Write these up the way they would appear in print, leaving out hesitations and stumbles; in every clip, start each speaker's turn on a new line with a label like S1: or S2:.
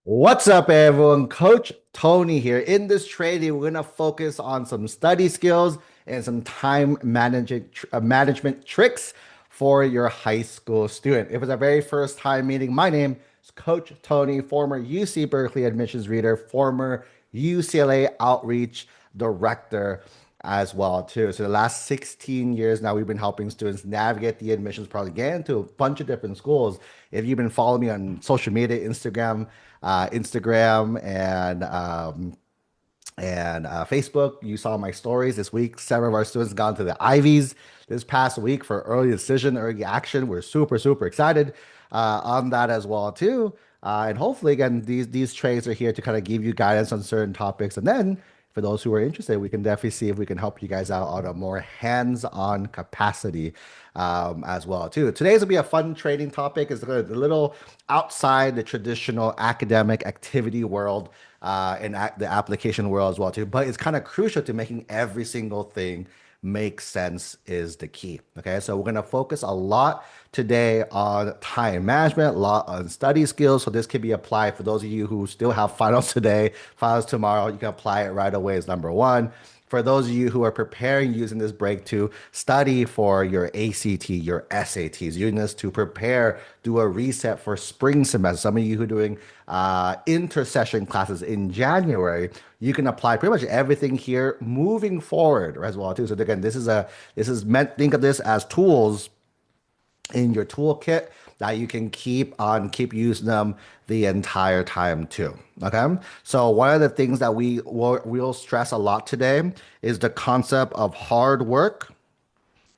S1: What's up, everyone? Coach Tony here. In this training, we're going to focus on some study skills and some time management tricks for your high school student. If it's a very first time meeting, my name is Coach Tony, former UC Berkeley admissions reader, former UCLA outreach director as well too. So the last 16 years now, we've been helping students navigate the admissions process, get into a bunch of different schools. If you've been following me on social media, Instagram and Facebook. You saw my stories this week. Several of our students got into the Ivies this past week for early decision, early action. We're super excited on that as well too. And hopefully, again, these trades are here to kind of give you guidance on certain topics. And then for those who are interested, we can definitely see if we can help you guys out on a more hands-on capacity as well too. Today's gonna be a fun trading topic. It's a little outside the traditional academic activity world and the application world as well too. But it's kind of crucial to making every single thing make sense is the key. Okay, so we're gonna focus a lot today on time management, a lot on study skills. So this can be applied for those of you who still have finals today, finals tomorrow. You can apply it right away as number one. For those of you who are preparing using this break to study for your ACT, your SATs, using this to prepare, do a reset for spring semester. Some of you who are doing intersession classes in January, you can apply pretty much everything here moving forward as well too. So again, this is meant, think of this as tools in your toolkit that you can keep using them the entire time too. Okay. So one of the things that we'll stress a lot today is the concept of hard work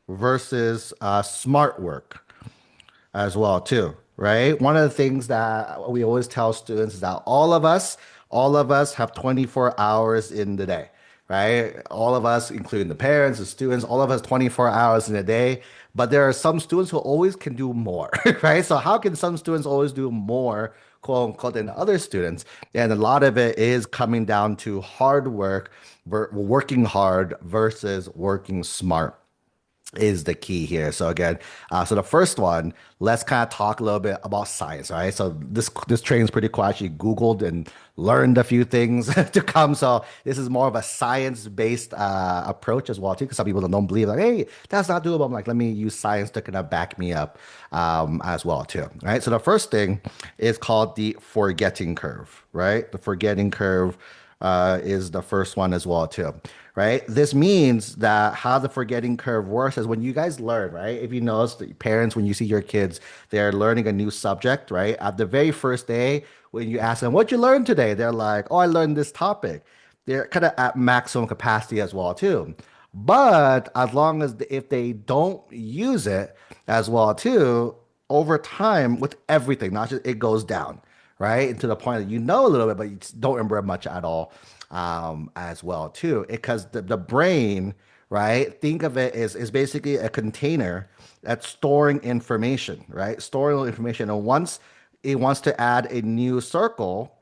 S1: versus smart work as well too, right? One of the things that we always tell students is that all of us have 24 hours in the day, right? All of us, including the parents, the students, all of us 24 hours in a day. But there are some students who always can do more, right? So how can some students always do more, quote unquote, than other students? And a lot of it is coming down to hard work, working hard versus working smart is the key here. So again, so the first one, let's kind of talk a little bit about science, right? So this training is pretty cool. I actually Googled and learned a few things to come. So this is more of a science-based approach as well too, because some people don't believe like, hey, that's not doable. I'm like, let me use science to kind of back me up as well too, right? So the first thing is called the forgetting curve, right? The forgetting curve is the first one as well too, right? This means that how the forgetting curve works is when you guys learn, right? If you notice, the parents, when you see your kids, they're learning a new subject, right? At the very first day, when you ask them, "What'd you learn today?" They're like, "Oh, I learned this topic." They're kind of at maximum capacity as well too. But as long as if they don't use it as well too, over time with everything, not just it goes down, right? And to the point that you know a little bit, but you just don't remember much at all as well too. Because the brain, right? Think of it as is basically a container that's storing information, right? Storing information. And once it wants to add a new circle,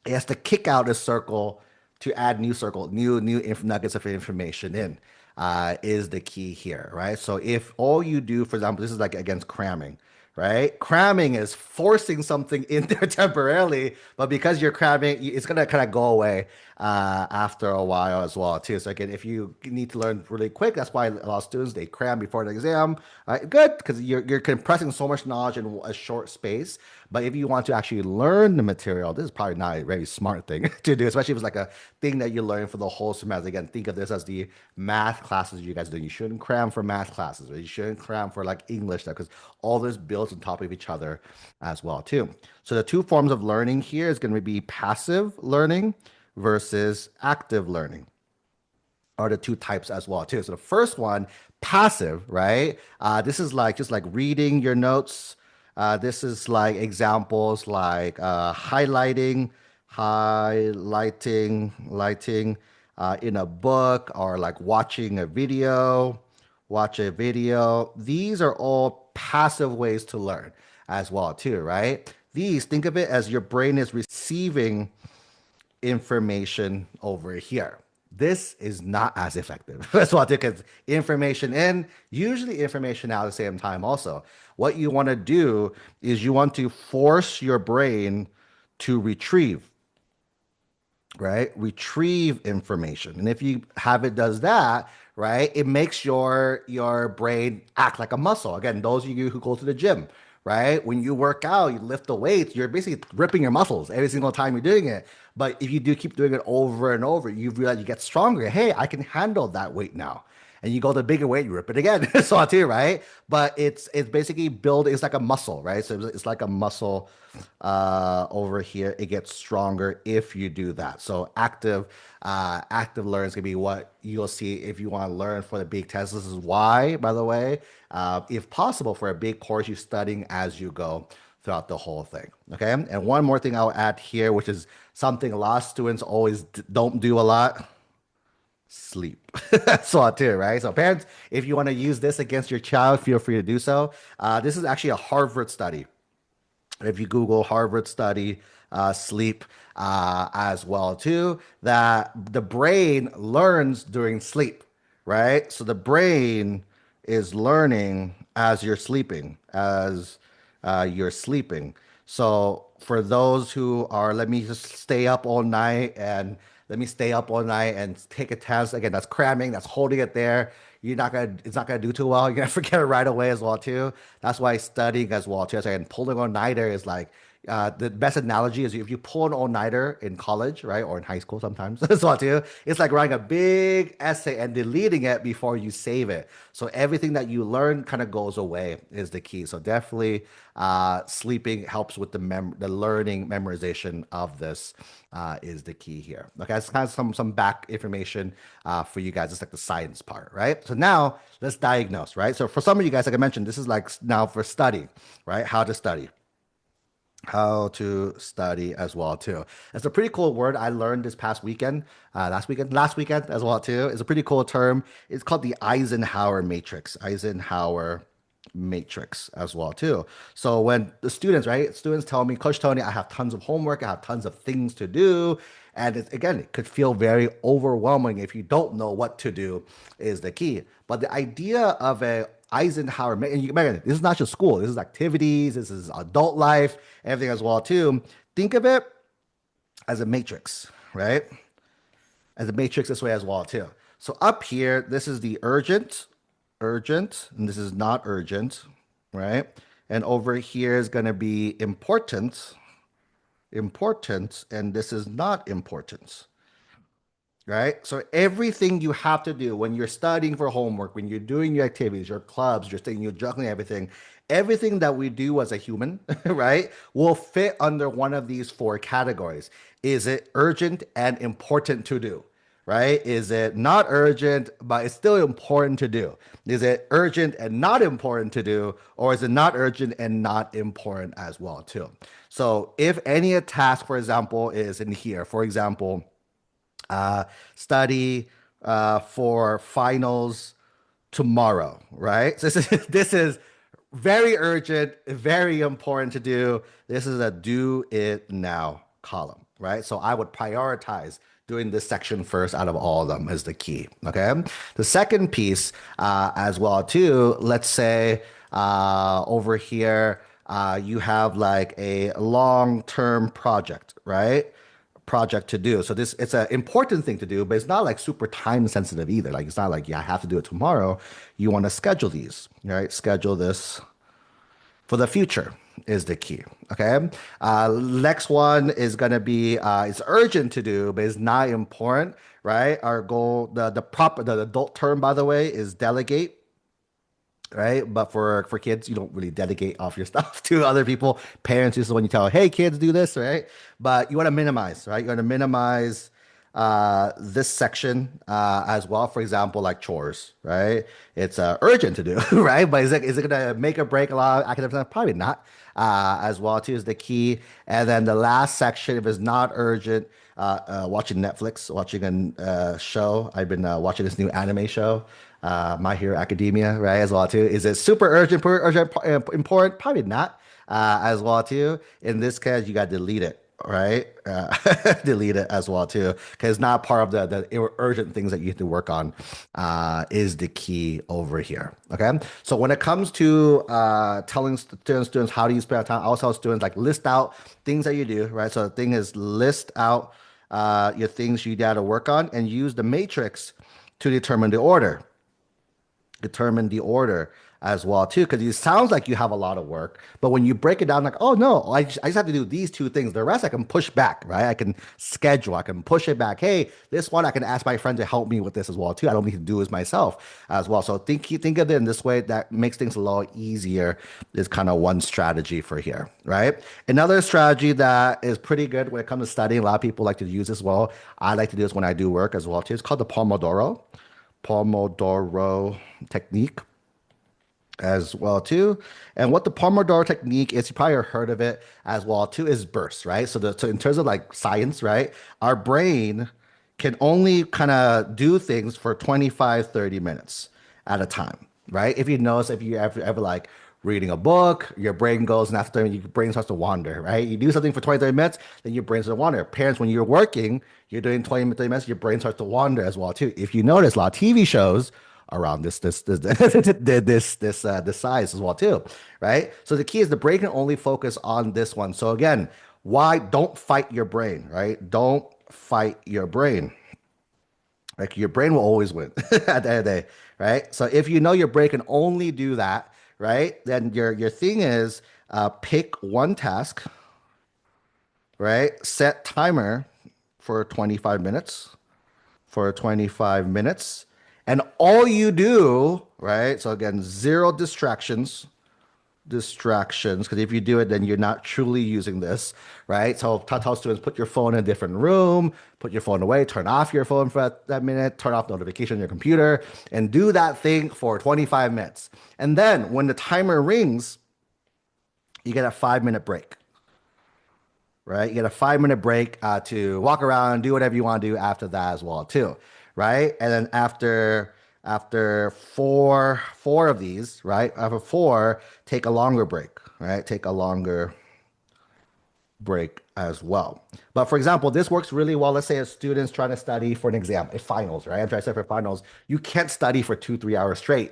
S1: it has to kick out a circle to add new circle, new nuggets of information in. Is the key here, right? So if all you do, for example, this is like against cramming, right? Cramming is forcing something in there temporarily, but because you're cramming, it's gonna kind of go away after a while as well too. So again, if you need to learn really quick, that's why a lot of students they cram before the exam. Good, because you're compressing so much knowledge in a short space. But if you want to actually learn the material, this is probably not a very smart thing to do, especially if it's like a thing that you learn for the whole semester. Again, think of this as the math classes you guys do. You shouldn't cram for math classes, or you shouldn't cram for like English stuff, because all this builds on top of each other as well too. So the two forms of learning here is going to be passive learning versus active learning are the two types as well too. So the first one, passive, right? This is like just like reading your notes. This is like examples like lighting in a book, or like watching a video, watch a video. These are all passive ways to learn as well too, right? These, think of it as your brain is receiving information over here. This is not as effective. That's what because information in, usually information out at the same time also. What you want to do is you want to force your brain to retrieve, right? Retrieve information. And if you have it does that, right, it makes your brain act like a muscle. Again, those of you who go to the gym, right? When you work out, you lift the weights, you're basically ripping your muscles every single time you're doing it. But if you do keep doing it over and over, you realize you get stronger. Hey, I can handle that weight now. And you go to bigger weight, you rip it again. So too, right? But it's basically build. It's like a muscle, right? So it's like a muscle over here. It gets stronger if you do that. So active learning is gonna be what you'll see if you want to learn for the big test. This is why, by the way, if possible, for a big course, you're studying as you go throughout the whole thing. Okay. And one more thing I'll add here, which is something a lot of students always don't do a lot: sleep. So too, right? So parents, if you want to use this against your child, feel free to do so. This is actually a Harvard study. If you Google Harvard study, sleep as well too, that the brain learns during sleep, right? So the brain is learning as you're sleeping. So for those who are, let me stay up all night and take a test. Again, that's cramming, that's holding it there. It's not gonna do too well. You're gonna forget it right away as well too. That's why studying as well too. So again, pulling all-nighter is like the best analogy is if you pull an all-nighter in college, right, or in high school sometimes as well too. It's like writing a big essay and deleting it before you save it. So everything that you learn kind of goes away is the key. So definitely, sleeping helps with the learning memorization of this is the key here. Okay, it's kind of some back information for you guys. It's like the science part, right? So now let's diagnose, right? So for some of you guys, like I mentioned, this is like now for study, right? How to study as well too. It's a pretty cool word I learned this past weekend, last weekend as well too. It's a pretty cool term. It's called the Eisenhower matrix. Eisenhower matrix as well too. So when the students, right, students tell me, Coach Tony, I have tons of homework, I have tons of things to do, and again, it could feel very overwhelming if you don't know what to do. Is the key. But the idea of a Eisenhower, and you imagine this is not just school, this is activities, this is adult life, everything as well too. Think of it as a matrix, right? As a matrix this way as well too. So up here, this is the urgent, and this is not urgent, right? And over here is going to be important, and this is not important, right? So everything you have to do when you're studying for homework, when you're doing your activities, your clubs, you're juggling everything that we do as a human, right, will fit under one of these four categories. Is it urgent and important to do? Right? Is it not urgent, but it's still important to do? Is it urgent and not important to do? Or is it not urgent and not important as well, too? So if any a task, for example, is in here, for example, uh, study for finals tomorrow, right? So this is very urgent, very important to do. This is a do it now column, right? So I would prioritize doing this section first out of all of them is the key. Okay. The second piece, as well too, let's say over here, you have like a long-term project, right? Project to do. So this it's an important thing to do, but it's not like super time sensitive either. Like it's not like, yeah, I have to do it tomorrow. You want to schedule these, right? Schedule this for the future is the key. Okay. Next one is gonna be it's urgent to do, but it's not important, right? Our goal, the adult term, by the way, is delegate, right? But for kids, you don't really delegate off your stuff to other people. Parents is when you tell, hey, kids, do this, right? But you want to minimize, right? You want to minimize this section as well. For example, like chores, right? It's urgent to do, right? But is it gonna make or break a lot of academic stuff? Probably not. As well too is the key. And then the last section, if it's not urgent, watching Netflix, watching a show. I've been watching this new anime show, My Hero Academia, right? As well too. Is it super urgent, important? Probably not. As well too. In this case, you got to delete it. right? Delete it as well too, because it's not part of the urgent things that you have to work on. Is the key over here. Okay, so when it comes to telling students how do you spend time, I also tell students like list out things that you do, right? So the thing is list out your things you got to work on and use the matrix to determine the order as well too, because it sounds like you have a lot of work, but when you break it down like, oh no, I just have to do these two things, the rest I can push back, right? I can schedule, I can push it back. Hey, this one I can ask my friend to help me with this as well too. I don't need to do this myself as well. So think of it in this way. That makes things a lot easier, is kind of one strategy for here, right? Another strategy that is pretty good when it comes to studying, a lot of people like to use as well, I like to do this when I do work as well too. It's called the Pomodoro technique as well too. And what the Pomodoro technique is, you probably heard of it as well too, is bursts, right? So in terms of like science, right? Our brain can only kind of do things for 25, 30 minutes at a time, right? If you notice, if you ever like reading a book, your brain goes and after your brain starts to wander, right? You do something for 20, 30 minutes, then your brain starts to wander. Parents, when you're working, you're doing 20, 30 minutes, your brain starts to wander as well too. If you notice, a lot of TV shows around this size as well too, right? So the key is the brain can only focus on this one. So again, why don't fight your brain, right? Don't fight your brain. Like your brain will always win at the end of the day, right? So if you know your brain can only do that, right? Then your thing is pick one task, right? Set timer for 25 minutes, for 25 minutes. And all you do, right? So again, zero distractions, because if you do it, then you're not truly using this, right? So tell students, put your phone in a different room, put your phone away, turn off your phone for that minute, turn off notification on your computer, and do that thing for 25 minutes. And then when the timer rings, you get a 5 minute break, right? You get a 5 minute break to walk around, do whatever you want to do after that as well, too, right? And then after four of these, right? After four, take a longer break, right? Take a longer break as well. But for example, this works really well. Let's say a student's trying to study for an exam, a finals, right? I'm trying to study for finals. You can't study for 2, 3 hours straight.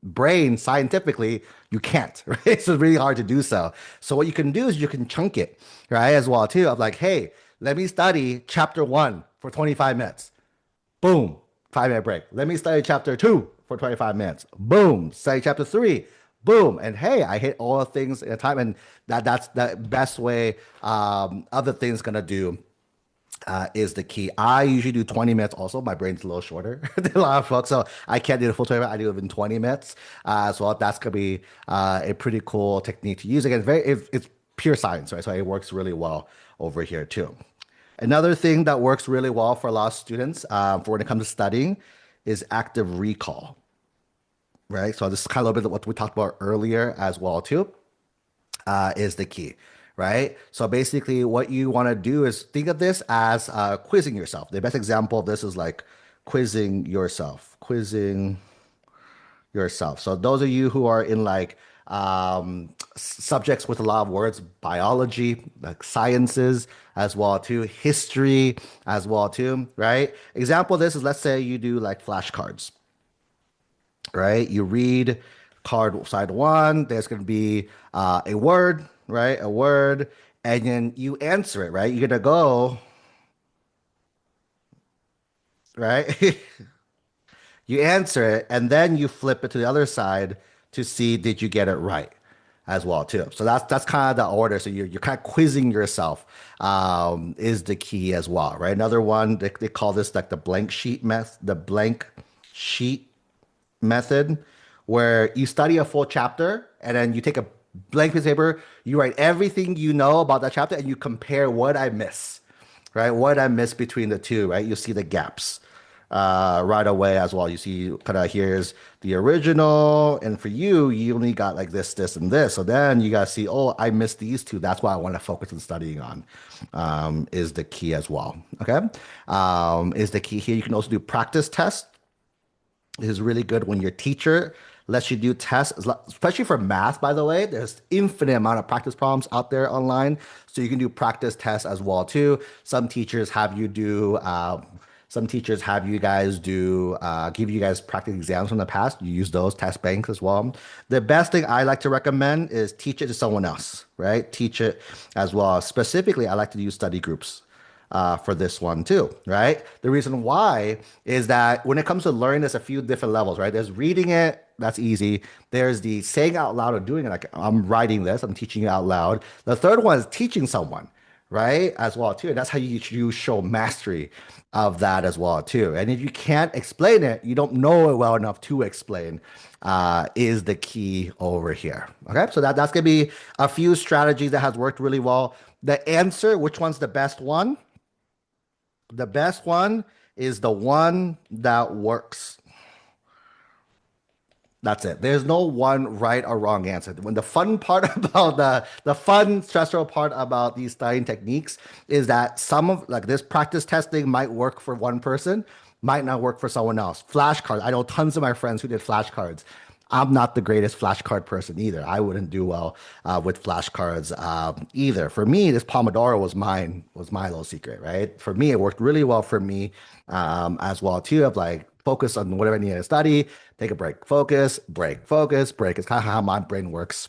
S1: Brain, scientifically, you can't, right? So it's really hard to do so. So what you can do is you can chunk it, right? As well too. Of like, hey, let me study chapter one for 25 minutes. Boom, 5 minute break. Let me study chapter two for 25 minutes. Boom, study chapter three. Boom, and hey, I hit all the things in a time, and that's the best way. Other things gonna do is the key. I usually do 20 minutes. Also, my brain's a little shorter than a lot of folks, so I can't do the full 20 minutes. I do it in 20 minutes. So that's gonna be a pretty cool technique to use. Again, it's pure science, right? So it works really well over here too. Another thing that works really well for a lot of students for when it comes to studying is active recall, right? So this is kind of a little bit of what we talked about earlier as well too, is the key, right? So basically what you want to do is think of this as quizzing yourself. The best example of this is like quizzing yourself. So those of you who are in like subjects with a lot of words, biology, like sciences as well too, history as well too, right? Example of this is, let's say you do like flashcards, right? You read card side one, there's going to be a word, right? A word, and then you answer it, right? You're going to go, right? You answer it, and then you flip it to the other side to see did you get it right as well too. So that's kind of the order. So you're kind of quizzing yourself is the key as well, right? Another one they call this like the blank sheet method, where you study a full chapter and then you take a blank piece of paper, you write everything you know about that chapter, and you compare what I miss, right? What I miss between the two, right? You see the gaps right away as well. You see, kind of here's the original, and for you, you only got like this, and this. So then you got to see, oh, I missed these two. That's what I want to focus on studying on. Is the key as well. Okay, is the key here. You can also do practice tests. This is really good when your teacher lets you do tests, especially for math, by the way. There's infinite amount of practice problems out there online. So you can do practice tests as well too. Some teachers have you guys do give you guys practice exams from the past. You use those test banks as well. The best thing I like to recommend is teach it to someone else, right? Teach it as well. Specifically, I like to use study groups for this one too, right? The reason why is that when it comes to learning, there's a few different levels, right? There's reading it, that's easy. There's the saying out loud or doing it, like I'm writing this, I'm teaching it out loud. The third one is teaching someone, right? As well too. And that's how you show mastery of that as well too. And if you can't explain it, you don't know it well enough to explain, is the key over here. Okay, so that's gonna be a few strategies that has worked really well. The answer, which one's the best one? The best one is the one that works. That's it. There's no one right or wrong answer. When the fun part about the fun, stressful part about these studying techniques is that some of like this practice testing might work for one person, might not work for someone else. Flashcards. I know tons of my friends who did flashcards. I'm not the greatest flashcard person either. I wouldn't do well with flashcards either. For me, this Pomodoro was my little secret, right? For me, it worked really well for me as well too. Of like focus on whatever I need to study, take a break, focus, break, focus, break. It's kind of how my brain works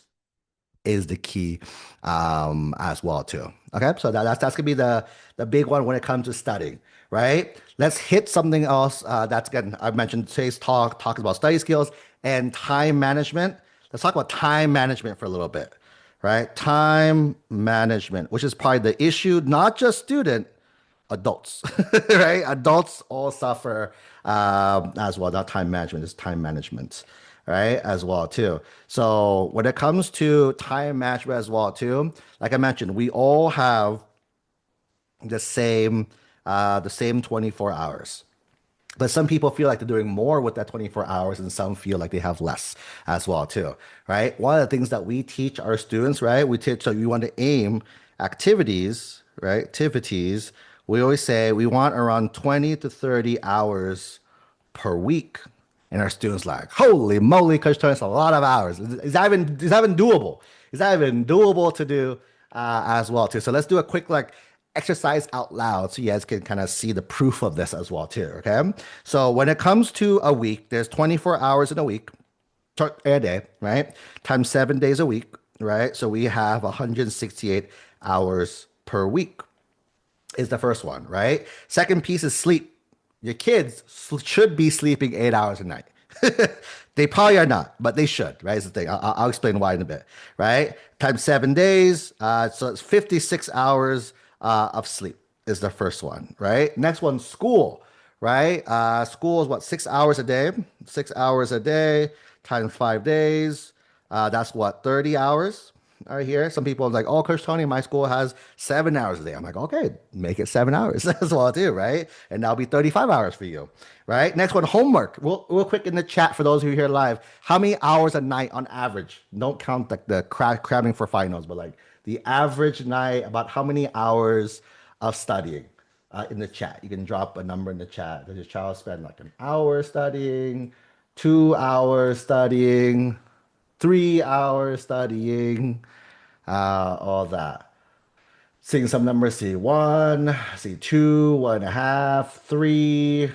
S1: is the key as well too. Okay, so that's gonna be the big one when it comes to studying, right? Let's hit something else. That's again I mentioned today's talk about study skills and time management. Let's talk about time management for a little bit, right? Time management, which is probably the issue, not just student, adults, right? Adults all suffer as well. Not time management, it's time management, right? As well too. So when it comes to time management as well too, like I mentioned, we all have the same 24 hours. But some people feel like they're doing more with that 24 hours, and some feel like they have less as well too, right? One of the things that we teach our students, right? We teach so you want to aim activities, right? Activities. We always say we want around 20 to 30 hours per week. And our students like, holy moly, Coach Tony, it's a lot of hours. Is that even doable? Is that even doable to do as well too? So let's do a quick like exercise out loud so you guys can kind of see the proof of this as well too. Okay. So when it comes to a week, there's 24 hours in a week, a day, right? Times 7 days a week, right? So we have 168 hours per week is the first one, right? Second piece is sleep. Your kids should be sleeping 8 hours a night. They probably are not, but they should, right? Is the thing. I'll explain why in a bit, right? Times 7 days, so it's 56 hours of sleep is the first one, right? Next one, school, right? School is what, 6 hours a day? 6 hours a day times 5 days. That's what, 30 hours right here. Some people are like, oh, Coach Tony, my school has 7 hours a day. I'm like, okay, make it 7 hours as well too, right? And that'll be 35 hours for you, right? Next one, homework. Real quick in the chat for those who are here live, how many hours a night on average? Don't count like the cramming for finals, but like the average night, about how many hours of studying in the chat. You can drop a number in the chat. Does your child spend like an hour studying, 2 hours studying, 3 hours studying, all that? Seeing some numbers, see one, see two, 1.5, three,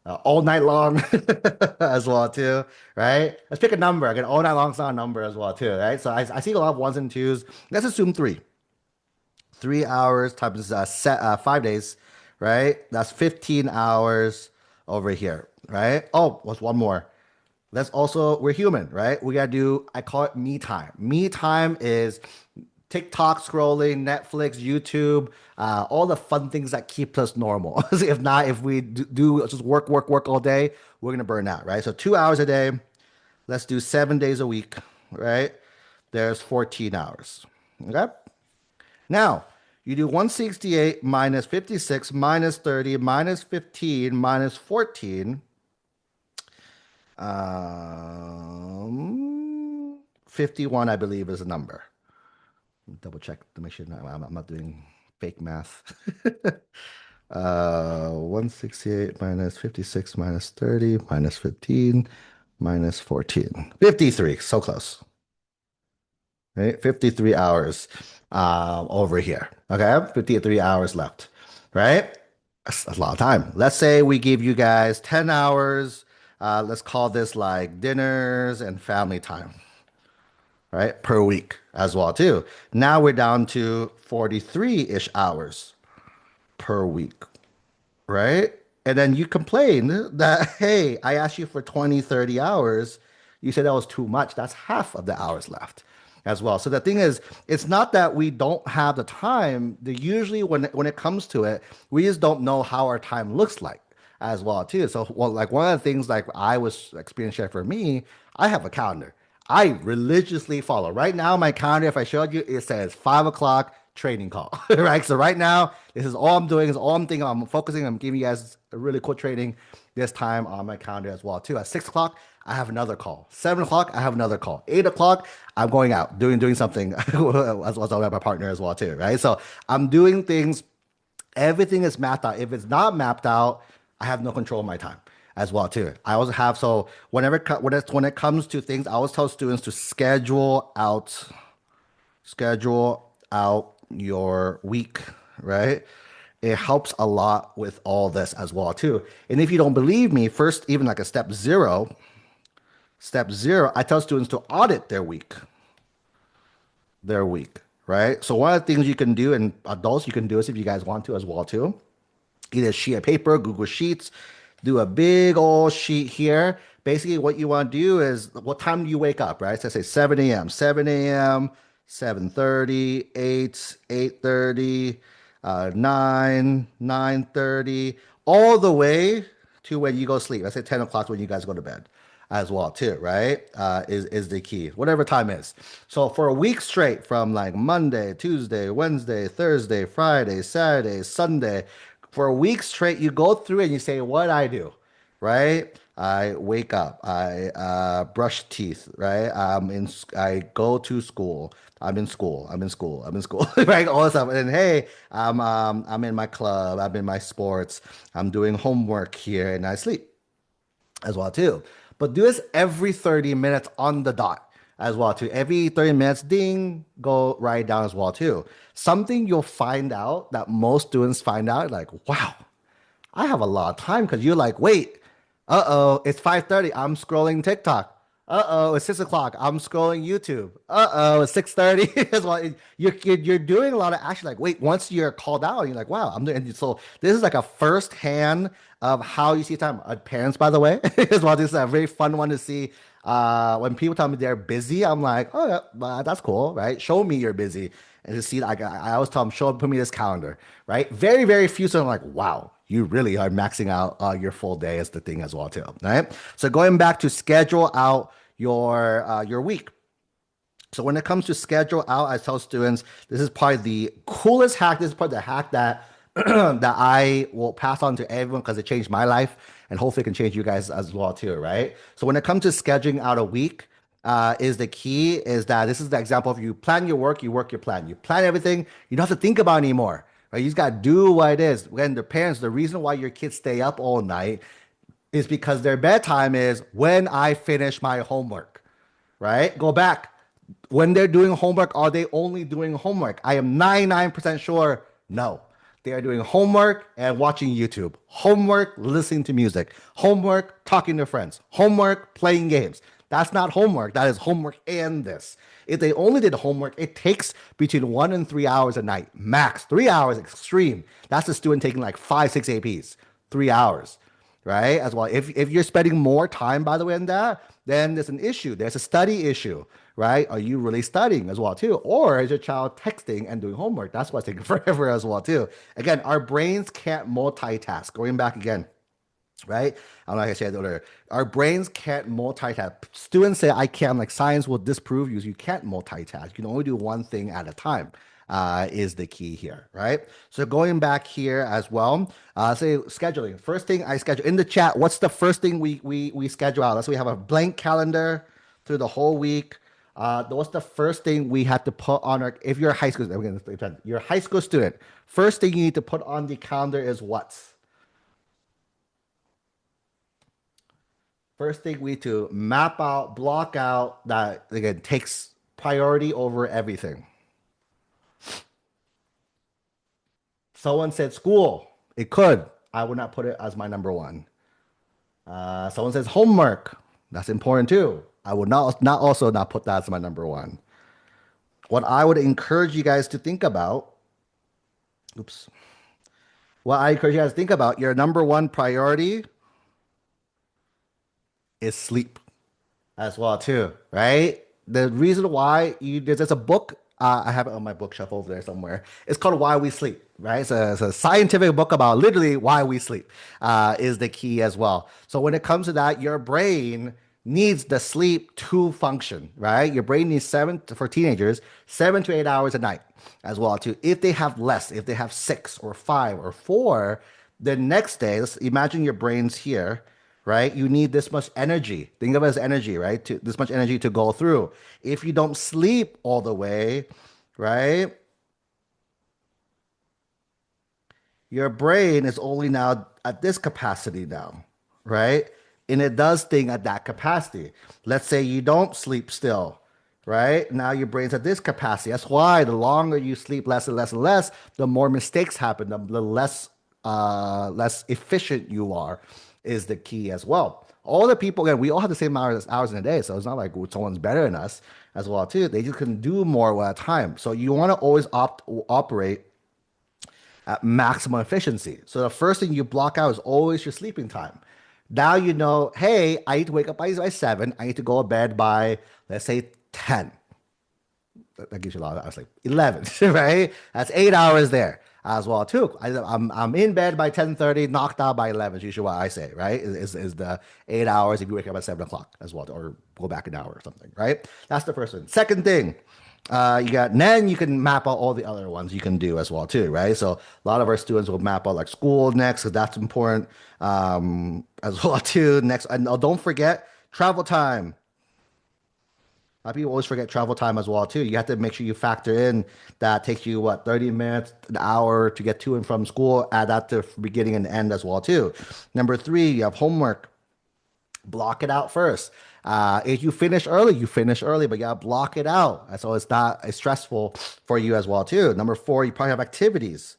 S1: all night long as well too, right? Let's pick a number. Again, all night long is not a number as well too, right? So I see a lot of ones and twos. Let's assume three. 3 hours times 5 days, right? That's 15 hours over here, right? Oh, what's one more? Let's also, we're human, right? We gotta do, I call it me time. Me time is TikTok scrolling, Netflix, YouTube, all the fun things that keep us normal. If not, if we do just work, work, work all day, we're gonna burn out, right? So 2 hours a day. Let's do 7 days a week, right? There's 14 hours. Okay. Now, you do 168 minus 56 minus 30 minus 15 minus 14. 51, I believe, is a number. Double check to make sure I'm not doing fake math. 168 minus 56 minus 30 minus 15. minus 14. 53. So close. Right? 53 hours over here. Okay. 53 hours left. Right? That's a lot of time. Let's say we give you guys 10 hours. Let's call this like dinners and family time, right? Per week as well, too. Now we're down to 43-ish hours per week, right? And then you complain that, hey, I asked you for 20, 30 hours. You said that was too much. That's half of the hours left as well. So the thing is, it's not that we don't have the time. Usually when it comes to it, we just don't know how our time looks like as well too. So well, like one of the things like I was experiencing for me, I have a calendar. I religiously follow. Right now, my calendar, if I showed you, it says 5 o'clock training call, right? So right now, this is all I'm doing, is all I'm thinking. I'm focusing. I'm giving you guys a really cool training this time on my calendar as well too. At 6 o'clock, I have another call. 7 o'clock, I have another call. 8 o'clock, I'm going out doing something as well as with my partner as well too, right? So I'm doing things. Everything is mapped out. If it's not mapped out, I have no control of my time as well too. I also have so when it comes to things, I always tell students to schedule out your week, right? It helps a lot with all this as well too. And if you don't believe me, first, even like a step zero, I tell students to audit their week, right? So one of the things you can do, and adults you can do this if you guys want to as well too, either sheet of paper, Google Sheets, do a big old sheet here. Basically, what you want to do is what time do you wake up, right? So say 7 a.m., 7 a.m., 7:30, 8, 8:30, 9, 9:30, all the way to when you go sleep. I say 10 o'clock when you guys go to bed as well too, right? Is the key, whatever time is. So for a week straight, from like Monday, Tuesday, Wednesday, Thursday, Friday, Saturday, Sunday, for a week straight, you go through and you say, what I do, right? I wake up, I brush teeth, right? I go to school. I'm in school. I'm in school. I'm in school, right? All this stuff. And hey, I'm in my club. I'm in my sports. I'm doing homework here, and I sleep as well too. But do this every 30 minutes on the dot as well too. Every 30 minutes, ding, go write down as well too. Something you'll find out that most students find out like, wow, I have a lot of time because you're like, wait, uh-oh, it's 5:30. I'm scrolling TikTok. Uh-oh, it's 6 o'clock. I'm scrolling YouTube. Uh-oh, it's 6:30. It's like you're doing a lot of action. Like, wait, once you're called out, you're like, wow, I'm doing. So this is like a first hand of how you see time. Parents, by the way, as well. This is a very fun one to see. When people tell me they're busy, I'm like, oh, yeah, that's cool, right? Show me you're busy, and to see, like, I always tell them, put me this calendar, right? Very, very few. So I'm like, wow, you really are maxing out your full day as the thing as well too, right? So going back to schedule out your week. So when it comes to schedule out, I tell students this is probably the coolest hack. This is probably the hack that that I will pass on to everyone because it changed my life and hopefully it can change you guys as well too, right? So when it comes to scheduling out a week, is the key is that this is the example of you plan your work, you work your plan, you plan everything, you don't have to think about it anymore. Right? You just gotta do what it is. When the parents, the reason why your kids stay up all night is because their bedtime is when I finish my homework, right? Go back. When they're doing homework, are they only doing homework? I am 99% sure no. They are doing homework and watching YouTube, homework, listening to music, homework, talking to friends, homework, playing games. That's not homework. That is homework and this. If they only did homework, it takes between 1 and 3 hours a night, max 3 hours, extreme. That's a student taking like 5, 6 APs, 3 hours, right? As well. If you're spending more time, by the way, in that, then there's an issue. There's a study issue, right? Are you really studying as well too, or is your child texting and doing homework? That's what's taking forever as well too. Again, our brains can't multitask. Going back again, right? I don't know, like I said earlier, our brains can't multitask. Students say I can, like science will disprove you. You can't multitask. You can only do one thing at a time. Is the key here, right? So going back here as well, say scheduling. First thing I schedule in the chat. What's the first thing we schedule out? Let's say we have a blank calendar through the whole week. What's the first thing we have to put on our? If you're a high school, you're a high school student. First thing you need to put on the calendar is what? First thing we need to map out, block out that again takes priority over everything. Someone said school. It could. I would not put it as my number one. Someone says homework. That's important too. I would not also not put that as my number one. What I would encourage you guys to think about, oops. What I encourage you guys to think about, your number one priority is sleep as well too, right? The reason why there's a book I have it on my bookshelf over there somewhere. It's called Why We Sleep, right? It's a scientific book about literally why we sleep is the key as well. So when it comes to that, your brain needs the sleep to function, right? Your brain needs for teenagers, 7 to 8 hours a night as well too. If they have less, if they have 6 or 5 or 4, the next day, let's imagine your brain's here, right? You need this much energy. Think of it as energy, right? This much energy to go through. If you don't sleep all the way, right? Your brain is only now at this capacity now, right? And it does thing at that capacity. Let's say you don't sleep still, right? Now your brain's at this capacity. That's why the longer you sleep less and less and less, the more mistakes happen, the less efficient you are, is the key as well. All the people, again, we all have the same hours in a day, so it's not like someone's better than us as well too. They just can do more at a time. So you want to always operate at maximum efficiency. So the first thing you block out is always your sleeping time. Now you know, hey, I need to wake up by 7. I need to go to bed by, let's say, 10. That gives you a lot of, I was like 11, right? That's 8 hours there as well too. I'm in bed by 10:30, knocked out by 11 is usually what I say, right? Is the 8 hours if you wake up at 7 o'clock as well, or go back an hour or something, right? That's the first one. Second thing, then you can map out all the other ones you can do as well too, right? So a lot of our students will map out like school next, because that's important as well too. Next, and don't forget travel time. A lot of people always forget travel time as well too. You have to make sure you factor in that takes you what, 30 minutes, an hour to get to and from school. Add that to beginning and end as well too. Number three, you have homework. Block it out first. If you finish early, but you gotta block it out. So it's not as stressful for you as well too. Number four, you probably have activities,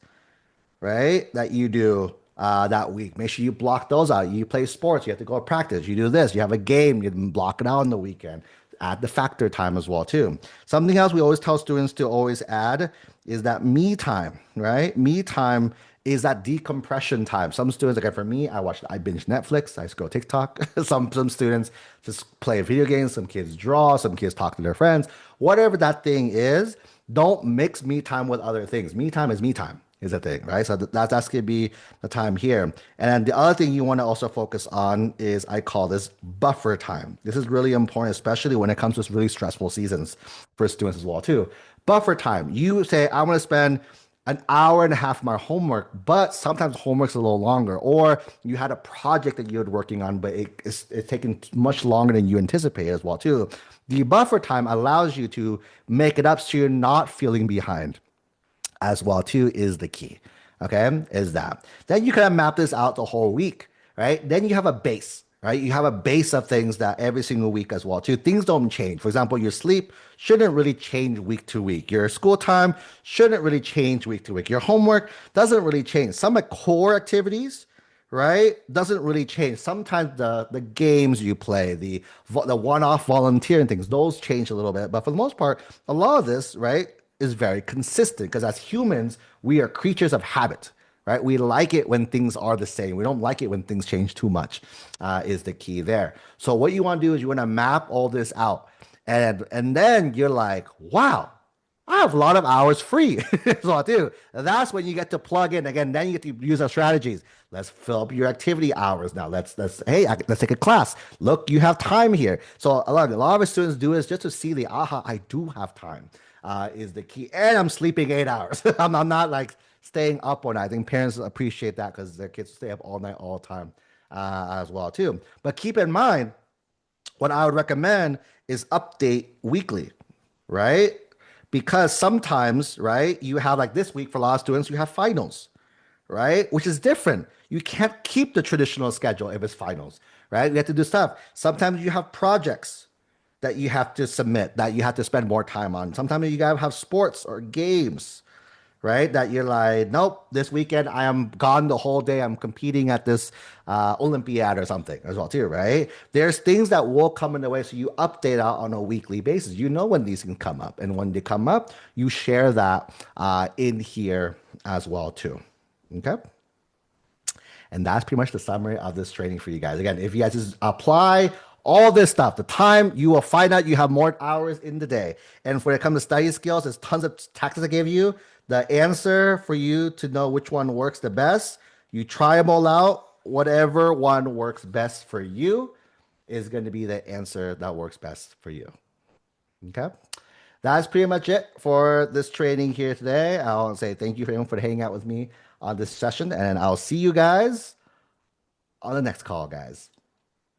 S1: right? That you do that week. Make sure you block those out. You play sports, you have to go to practice. You do this, you have a game, you block it out on the weekend. Add the factor time as well too. Something else we always tell students to always add is that me time, right? Me time is that decompression time. Some students, like for me, I binge Netflix, I scroll TikTok. Some students just play video games, some kids draw, some kids talk to their friends. Whatever that thing is, don't mix me time with other things. Me time is me time is a thing, right? So that's gonna be the time here. And then the other thing you want to also focus on is I call this buffer time. This is really important, especially when it comes to really stressful seasons for students as well too. Buffer time. You say I want to spend an hour and a half of my homework, but sometimes homework's a little longer, or you had a project that you were working on, but it's taking much longer than you anticipated as well too. The buffer time allows you to make it up so you're not feeling behind as well too, is the key. Okay, is that then you kind of map this out the whole week, right? Then you have a base, right? You have a base of things that every single week as well too. Things don't change. For example, your sleep shouldn't really change week to week. Your school time shouldn't really change week to week. Your homework doesn't really change. Some of core activities, right, doesn't really change. Sometimes the games you play, the one-off volunteering things, those change a little bit. But for the most part, a lot of this, right, is very consistent, because as humans, we are creatures of habit, right? We like it when things are the same. We don't like it when things change too much, is the key there. So what you want to do is you want to map all this out. And then you're like, wow, I have a lot of hours free. So I do. That's when you get to plug in again. Then you get to use our strategies. Let's fill up your activity hours now. Let's take a class. Look, you have time here. So a lot of our students do is just to see the aha. I do have time. Is the key. And I'm sleeping 8 hours. I'm not like staying up all night. I think parents appreciate that because their kids stay up all night, all the time as well too. But keep in mind, what I would recommend is update weekly, right? Because sometimes, right, you have like this week for a lot of students, you have finals, right? Which is different. You can't keep the traditional schedule if it's finals, right? You have to do stuff. Sometimes you have projects that you have to submit, that you have to spend more time on. Sometimes you gotta have sports or games, right? That you're like, nope, this weekend I am gone the whole day. I'm competing at this Olympiad or something as well too, right? There's things that will come in the way, so you update out on a weekly basis. You know when these can come up, and when they come up, you share that in here as well too. Okay. And that's pretty much the summary of this training for you guys. Again, if you guys just apply all this stuff, the time, you will find out you have more hours in the day. And when it comes to study skills, there's tons of tactics I gave you. The answer for you to know which one works the best, you try them all out. Whatever one works best for you is going to be the answer that works best for you. Okay. That's pretty much it for this training here today. I'll say thank you for everyone for hanging out with me on this session, and I'll see you guys on the next call, guys.